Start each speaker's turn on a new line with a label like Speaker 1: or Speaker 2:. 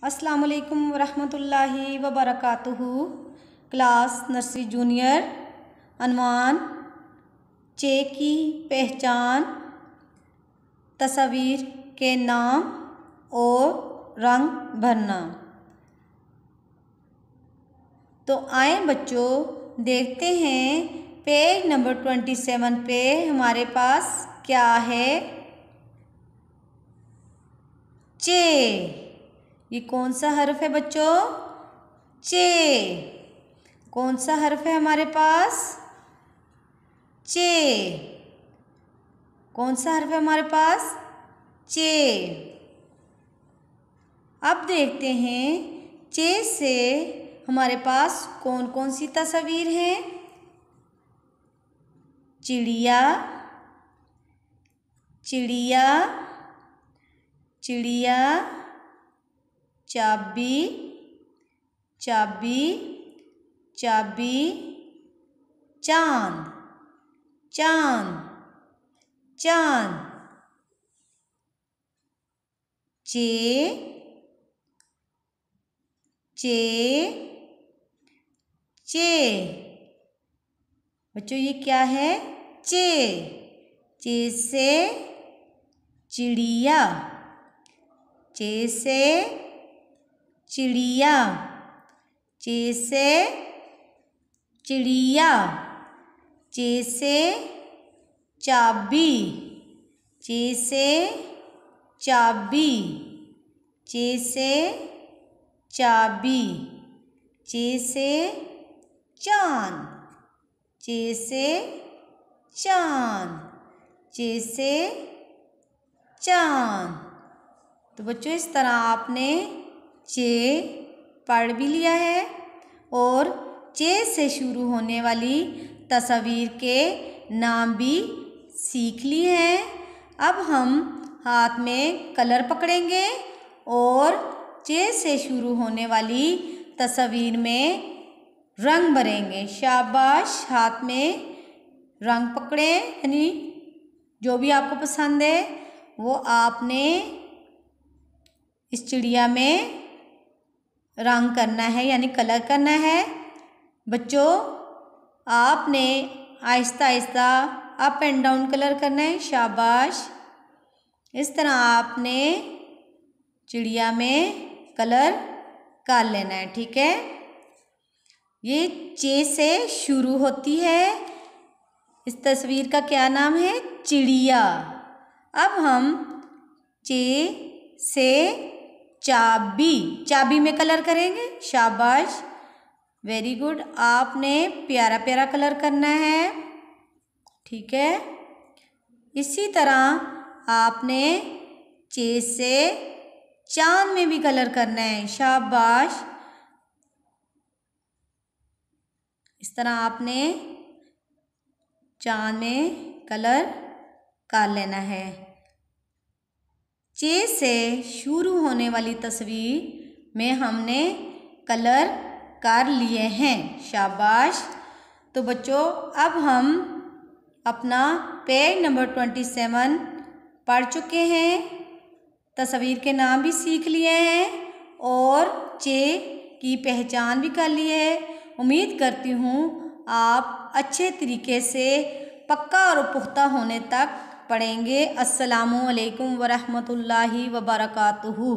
Speaker 1: अस्सलाम वालेकुम वरहमतुल्लाहि वबरकातुहू। Class nursery junior. अनवान चे की पहचान, तस्वीर के नाम और रंग भरना। तो आए बच्चों देखते हैं पेज नंबर 27 पे हमारे पास क्या है। चे, ये कौन सा हर्फ है बच्चों? चे। कौन सा हर्फ है हमारे पास? चे। कौन सा हर्फ है हमारे पास? चे। अब देखते हैं चे से हमारे पास कौन कौन सी तस्वीर हैं। चिड़िया, चिड़िया, चिड़िया, चाबी, चाबी, चाबी, चांद, चांद, चांद। चे, चे, चे। बच्चों ये क्या है? चे। चे से चिड़िया, चे से चिड़िया, चे से चिड़िया, चे से चाबी, चे से चाबी, चे से चाबी, चे से चांद, चे से चांद, चे से चांद। तो बच्चों इस तरह आपने चे पढ़ भी लिया है और चे से शुरू होने वाली तस्वीर के नाम भी सीख लिए हैं। अब हम हाथ में कलर पकड़ेंगे और चे से शुरू होने वाली तस्वीर में रंग भरेंगे। शाबाश, हाथ में रंग पकड़ें, यानी जो भी आपको पसंद है वो आपने इस चिड़िया में रंग करना है, यानी कलर करना है। बच्चों आपने Aahista Aahista up and down colour करना है। शाबाश, इस तरह आपने चिड़िया में कलर कर लेना है, ठीक है। ये चे से शुरू होती है। इस तस्वीर का क्या नाम है? चिड़िया। अब हम चे से चाबी, चाबी में कलर करेंगे। शाबाश, वेरी गुड, आपने प्यारा प्यारा कलर करना है, ठीक है। इसी तरह आपने चे से चांद में भी कलर करना है। शाबाश, इस तरह आपने चांद में कलर कर लेना है। चे से शुरू होने वाली तस्वीर में हमने कलर कर लिए हैं। शाबाश। तो बच्चों अब हम अपना पेज नंबर 27 पढ़ चुके हैं, तस्वीर के नाम भी सीख लिए हैं और चे की पहचान भी कर ली है। उम्मीद करती हूँ आप अच्छे तरीके से पक्का और पुख्ता होने तक पढ़ेंगे। अस्सलामु अलैकुम वरहमतुल्लाहि वबरकातुहू।